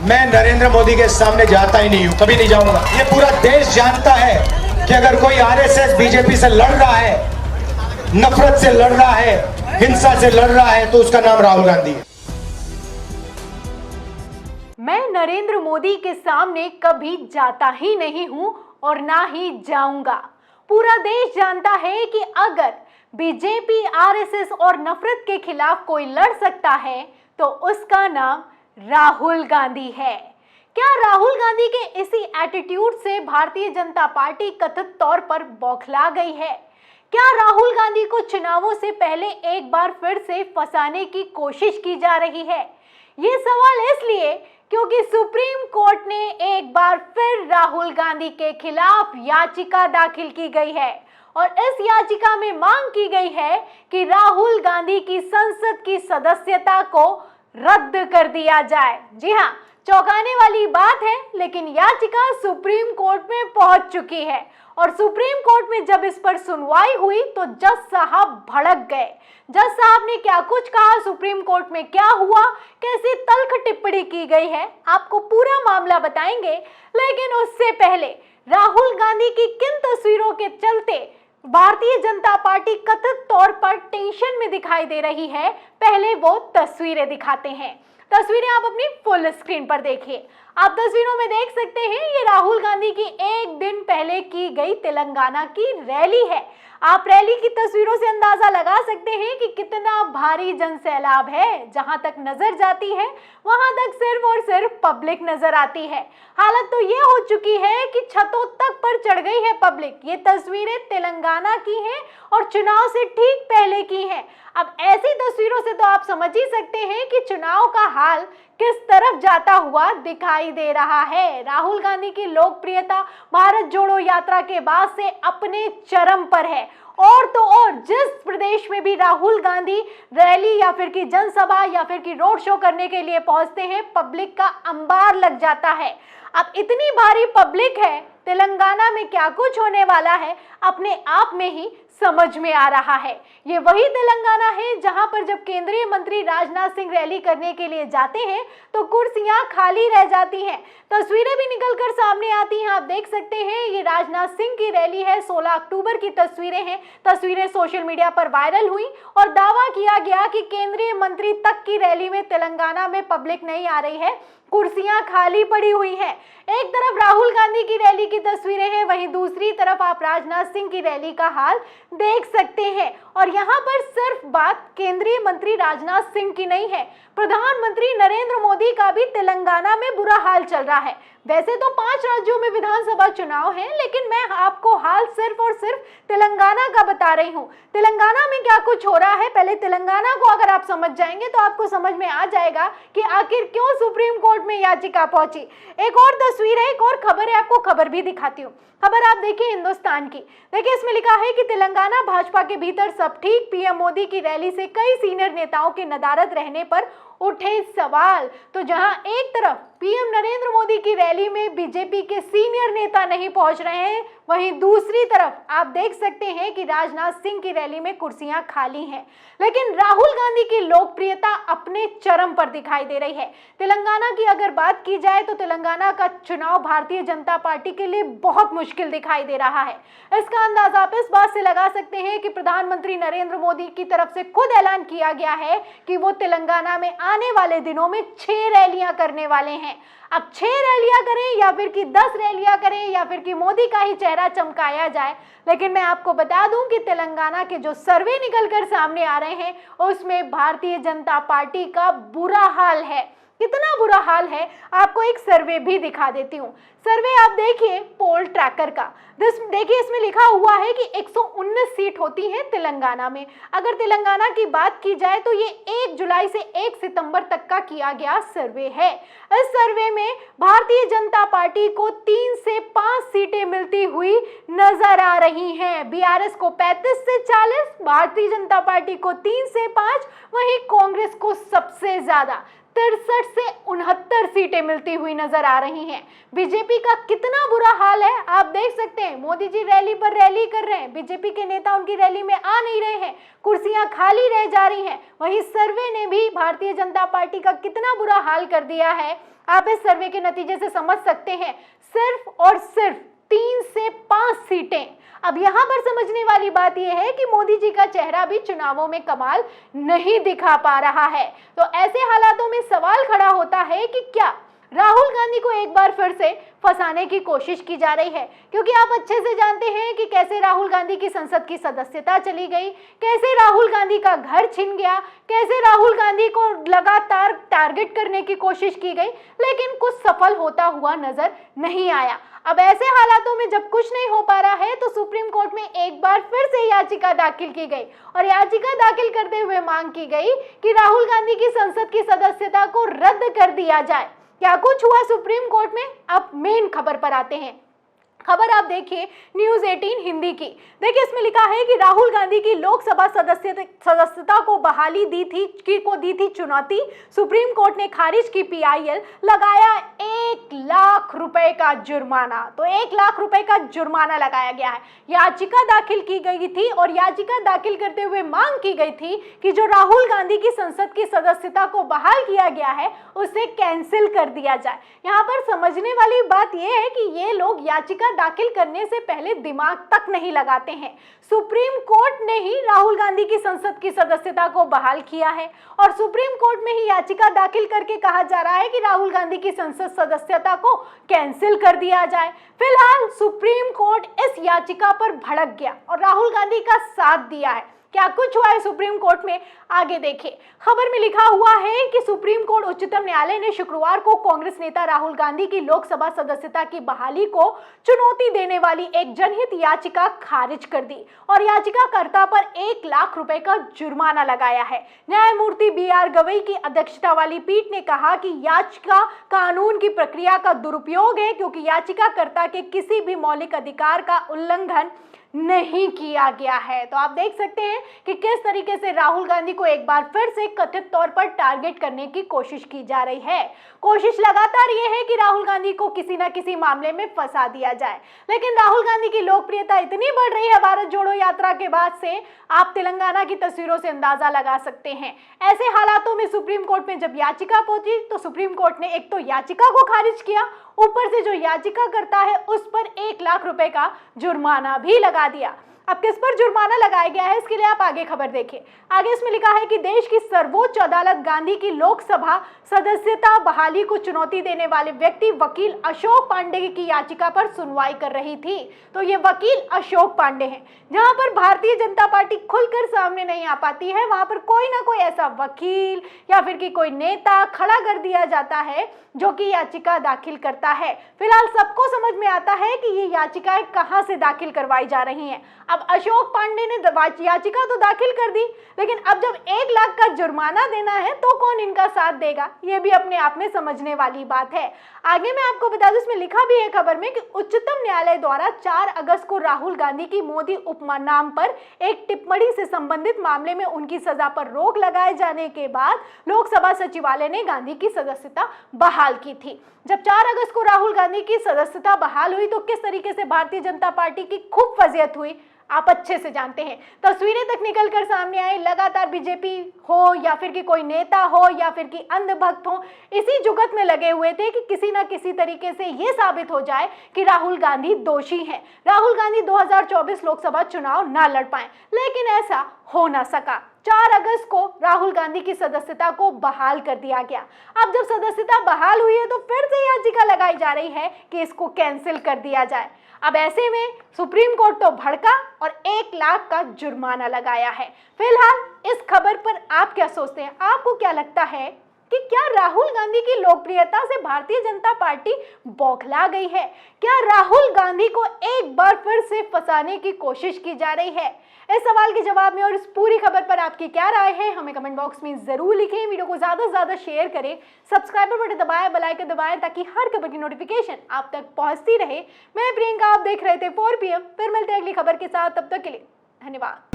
मैं नरेंद्र मोदी के सामने जाता ही नहीं हूं, कभी नहीं जाऊंगा। ये पूरा देश जानता है कि अगर कोई आरएसएस बीजेपी से लड़ रहा है, नफरत से लड़ रहा है, हिंसा से लड़ रहा है, तो उसका नाम राहुल गांधी है। मैं नरेंद्र मोदी के सामने कभी जाता ही नहीं हूं और ना ही जाऊंगा। पूरा देश जानता है कि अगर बीजेपी, आरएसएस और नफरत के खिलाफ कोई लड़ सकता है तो उसका नाम राहुल गांधी है। क्या राहुल गांधी के इसी एटीट्यूड से भारतीय जनता पार्टी कथित तौर पर बौखला गई है? क्या राहुल गांधी को चुनावों से पहले एक बार फिर से फंसाने की कोशिश की जा रही है? ये सवाल इसलिए क्योंकि सुप्रीम कोर्ट ने एक बार फिर राहुल गांधी के खिलाफ याचिका दाखिल की गई है और इस याचिका में मांग की गई है कि राहुल गांधी की संसद की सदस्यता को रद्द कर दिया जाए। जी हाँ, चौंकाने वाली बात है, लेकिन याचिका सुप्रीम कोर्ट में पहुंच चुकी है और सुप्रीम कोर्ट में जब इस पर सुनवाई हुई तो जज साहब भड़क गए। जज साहब ने क्या कुछ कहा, सुप्रीम कोर्ट में क्या हुआ, कैसी तल्ख टिप्पणी की गई है, आपको पूरा मामला बताएंगे। लेकिन उससे पहले राहुल गांधी की किन तस्वीरों के चलते भारतीय जनता पार्टी कथित तौर पर टेंशन में दिखाई दे रही है, पहले वो तस्वीरें दिखाते हैं। तस्वीरें आप अपनी फुल स्क्रीन पर देखिए। आप तस्वीरों में देख सकते हैं, ये राहुल गांधी की एक दिन पहले की गई तेलंगाना की रैली है। आप रैली की तस्वीरों से अंदाजा लगा सकते हैं कि कितना भारी जनसैलाब है। जहां तक नजर जाती है वहां तक सिर्फ और सिर्फ पब्लिक नजर आती है। हालत तो ये हो चुकी है कि छतों तक पर चढ़ गई है पब्लिक। ये तस्वीरें तेलंगाना की हैं और चुनाव से ठीक पहले की हैं। अब ऐसी तस्वीरों से तो आप समझ ही सकते हैं कि चुनाव का हाल किस तरफ जाता हुआ दिखाई दे रहा है। राहुल गांधी की लोकप्रियता भारत जोड़ो यात्रा के बाद से अपने चरम पर है और तो और जिस प्रदेश में भी राहुल गांधी रैली या फिर की जनसभा या फिर की रोड शो करने के लिए पहुंचते हैं, पब्लिक का अंबार लग जाता है। अब इतनी भारी पब्लिक है, तेलंगाना में क्या कुछ होने वाला है अपने आप में ही समझ में आ रहा है। ये वही तेलंगाना है जहां पर जब केंद्रीय मंत्री राजनाथ सिंह रैली करने के लिए जाते हैं तो कुर्सियां खाली रह जाती हैं। तस्वीरें भी निकलकर सामने आती हैं। आप देख सकते हैं, ये राजनाथ सिंह की रैली है, 16 अक्टूबर की तस्वीरें हैं। तस्वीरें सोशल मीडिया पर वायरल हुई और दावा किया गया कि केंद्रीय मंत्री तक की रैली में तेलंगाना में पब्लिक नहीं आ रही है, कुर्सियां खाली पड़ी हुई हैं। एक तरफ राहुल गांधी की रैली की तस्वीरें हैं, वहीं दूसरी तरफ आप राजनाथ सिंह की रैली का हाल देख सकते हैं। और यहाँ पर सिर्फ बात केंद्रीय मंत्री राजनाथ सिंह की नहीं है, प्रधानमंत्री नरेंद्र मोदी का भी तेलंगाना में बुरा हाल चल रहा है। वैसे तो 5 राज्यों में विधानसभा चुनाव हैं, लेकिन मैं आपको हाल सिर्फ और सिर्फ तेलंगाना का बता रही हूँ। तेलंगाना में क्या कुछ हो रहा है, पहले तेलंगाना को अगर आप समझ जाएंगे तो आपको समझ में आ जाएगा कि आखिर क्यों सुप्रीम कोर्ट में याचिका पहुंची। एक और तस्वीर है, एक और खबर है, आपको खबर भी दिखाती हूँ। खबर आप देखिए हिंदुस्तान की। देखिए, इसमें लिखा है कि तेलंगाना भाजपा के भीतर सब ठीक, पीएम मोदी की रैली से कई सीनियर नेताओं के नदारद रहने पर उठे सवाल। तो जहां एक तरफ पीएम नरेंद्र मोदी की रैली में बीजेपी के सीनियर नेता नहीं पहुंच रहे हैं, वहीं दूसरी तरफ आप देख सकते हैं कि राजनाथ सिंह की रैली में कुर्सियां खाली हैं। लेकिन राहुल गांधी की लोकप्रियता अपने चरम पर दिखाई दे रही है। तेलंगाना की अगर बात की जाए तो तेलंगाना का चुनाव भारतीय जनता पार्टी के लिए बहुत मुश्किल दिखाई दे रहा है। इसका अंदाजा आप इस बात से लगा सकते हैं कि प्रधानमंत्री नरेंद्र मोदी की तरफ से खुद ऐलान किया गया है कि वो तेलंगाना में आने वाले दिनों में 6 रैलियां करने वाले हैं। अब 6 रैलियां करें या फिर कि 10 रैलियां करें या फिर कि मोदी का ही चेहरा चमकाया जाए, लेकिन मैं आपको बता दूं कि तेलंगाना के जो सर्वे निकलकर सामने आ रहे हैं उसमें भारतीय जनता पार्टी का बुरा हाल है। कितना बुरा हाल है, आपको एक सर्वे भी दिखा देती हूँ। सर्वे आप देखिए पोल ट्रैकर का। देखिए, इसमें लिखा हुआ है कि 119 सीट होती हैं तेलंगाना में। अगर तेलंगाना की बात की जाए तो ये 1 जुलाई से 1 सितंबर तक का किया गया सर्वे है। इस सर्वे में भारतीय जनता पार्टी को 3 से 5 सीटें मिलती हुई नजर आ रही हैं। बीआरएस को 35 से 40, भारतीय जनता पार्टी को 3 से 5, वहीं कांग्रेस को सबसे ज्यादा 63 से 69 सीटें मिलती हुई नजर आ रही हैं। बीजेपी का कितना बुरा हाल है आप देख सकते हैं। मोदी जी रैली पर रैली कर रहे हैं, बीजेपी के नेता उनकी रैली में आ नहीं रहे हैं, कुर्सियां खाली रह जा रही हैं। वहीं सर्वे ने भी भारतीय जनता पार्टी का कितना बुरा हाल कर दिया है, आप इस सर्वे के नतीजे से समझ सकते हैं। सिर्फ और सिर्फ 3 से 5 सीटें। अब यहाँ पर समझने वाली बात यह है कि मोदी जी का चेहरा भी चुनावों में कमाल नहीं दिखा पा रहा है। तो ऐसे हालातों में सवाल खड़ा होता है कि क्या राहुल गांधी को एक बार फिर से फंसाने की कोशिश की जा रही है, क्योंकि आप अच्छे से जानते हैं कि कैसे राहुल गांधी की संसद की सदस्यता चली गई, कैसे राहुल गांधी का घर छिन गया, कैसे राहुल गांधी को लगातार टारगेट करने की कोशिश की गई, लेकिन कुछ सफल होता हुआ नजर नहीं आया। अब ऐसे हालातों में जब कुछ नहीं हो पा रहा है तो सुप्रीम कोर्ट में एक बार फिर से याचिका दाखिल की गई और याचिका दाखिल करते हुए मांग की गई कि राहुल गांधी की संसद की सदस्यता को रद्द कर दिया जाए। क्या कुछ हुआ सुप्रीम कोर्ट में? अब मेन खबर पर आते हैं। खबर आप देखिए न्यूज़ 18 हिंदी की। देखिए इसमें लिखा है कि राहुल गांधी की लोकसभा सदस्यता को बहाली दी थी चुनौती, सुप्रीम कोर्ट ने खारिज की पीआईएल, लगाया 1 लाख रुपए का जुर्माना। तो 1 लाख रुपए का जुर्माना लगाया गया है। याचिका दाखिल की गई थी और याचिका दाखिल करते हुए मांग की गई थी कि जो राहुल गांधी की संसद की सदस्यता को बहाल किया गया है उसे कैंसिल कर दिया जाए। यहाँ पर समझने वाली बात यह है कि ये लोग याचिका दाखिल करने से पहले दिमाग तक नहीं लगाते हैं। सुप्रीम कोर्ट ने ही राहुल गांधी की संसद की सदस्यता को बहाल किया है और सुप्रीम कोर्ट में ही याचिका दाखिल करके कहा जा रहा है कि राहुल गांधी की संसद सदस्यता को कैंसिल कर दिया जाए। फिलहाल सुप्रीम कोर्ट इस याचिका पर भड़क गया और राहुल गांधी का साथ दिया है। क्या कुछ हुआ है सुप्रीम कोर्ट में, आगे देखिए। खबर में लिखा हुआ है कि सुप्रीम कोर्ट उच्चतम न्यायालय ने शुक्रवार को कांग्रेस नेता राहुल गांधी की लोकसभा सदस्यता की बहाली को चुनौती देने वाली एक जनहित याचिका खारिज कर दी और याचिकाकर्ता पर 1 लाख रुपए का जुर्माना लगाया है। न्यायमूर्ति BR गवई की अध्यक्षता वाली पीठ ने कहा कि याचिका कानून की प्रक्रिया का दुरुपयोग है, क्योंकि याचिकाकर्ता के किसी भी मौलिक अधिकार का उल्लंघन नहीं किया गया है। तो आप देख सकते हैं कि किस तरीके से राहुल गांधी को एक बार फिर से कथित तौर पर टारगेट करने की कोशिश की जा रही है। कोशिश लगातार ये है कि राहुल गांधी को किसी ना किसी मामले में फंसा दिया जाए, लेकिन राहुल गांधी की लोकप्रियता इतनी बढ़ रही है भारत जोड़ो यात्रा के बाद से, आप तेलंगाना की तस्वीरों से अंदाजा लगा सकते हैं। ऐसे हालातों में सुप्रीम कोर्ट में जब याचिका पहुंची तो सुप्रीम कोर्ट ने एक तो याचिका को खारिज किया, ऊपर से जो याचिका करता है उस पर 1 लाख रुपए का जुर्माना भी लगा दिया। अब किस पर जुर्माना लगाया गया है इसके लिए आप आगे खबर देखिए। आगे इसमें लिखा है कि देश की सर्वोच्च अदालत गांधी की लोकसभा सदस्यता बहाली को चुनौती देने वाले व्यक्ति वकील अशोक पांडे की याचिका पर सुनवाई कर रही थी। तो ये वकील अशोक पांडे हैं। जहां पर भारतीय जनता पार्टी खुलकर सामने नहीं आ पाती है, वहां पर कोई ना कोई ऐसा वकील या फिर कि कोई नेता खड़ा कर दिया जाता है जो कि याचिका दाखिल करता है। फिलहाल सबको समझ में आता है कि ये याचिकाएं कहां से दाखिल करवाई जा रही हैं। अब अशोक पांडे ने याचिका तो दाखिल कर दी, लेकिन अब जब 1 लाख का जुर्माना देना है तो कौन इनका साथ देगा, ये भी अपने आप में समझने वाली बात है। आगे मैं आपको बता दूं, इसमें लिखा भी है खबर में कि उच्चतम न्यायालय द्वारा 4 अगस्त को राहुल गांधी की मोदी उपनाम पर एक टिप्पणी से संबंधित मामले में उनकी सजा पर रोक लगाए जाने के बाद लोकसभा सचिवालय ने गांधी की सदस्यता बहाल की थी। जब 4 अगस्त को राहुल गांधी की सदस्यता बहाल हुई तो किस तरीके से भारतीय जनता पार्टी की खूब फजीहत हुई आप अच्छे से जानते हैं। तस्वीरें तक निकल कर सामने आई, लगातार बीजेपी हो या फिर कि कोई नेता हो या फिर कि अंधभक्त हो, इसी जुगत में लगे हुए थे कि किसी ना किसी तरीके से ये साबित हो जाए कि राहुल गांधी दोषी हैं, राहुल गांधी 2024 लोकसभा चुनाव ना लड़ पाए, लेकिन ऐसा हो ना सका। 4 अगस्त को राहुल गांधी की सदस्यता को बहाल कर दिया गया। अब जब सदस्यता बहाल हुई है तो फिर से याचिका लगाई जा रही है कि इसको कैंसिल कर दिया जाए। अब ऐसे में सुप्रीम कोर्ट तो भड़का और 1 लाख का जुर्माना लगाया है। फिलहाल इस खबर पर आप क्या सोचते हैं? आपको क्या लगता है कि क्या राहुल गांधी की लोकप्रियता से भारतीय जनता पार्टी बौखला गई है? क्या राहुल गांधी को एक बार फिर से फंसाने की कोशिश की जा रही है? इस सवाल के जवाब में और इस पूरी खबर पर आपकी क्या राय है हमें कमेंट बॉक्स में जरूर लिखें। वीडियो को ज्यादा से ज्यादा शेयर करें, सब्सक्राइबर बटन दबाएं, बेल आइकन दबाएं ताकि हर खबर की नोटिफिकेशन आप तक पहुंचती रहे। मैं प्रियंका, आप देख रहे थे 4 PM। फिर मिलते हैं अगली खबर के साथ, तब तक के लिए धन्यवाद।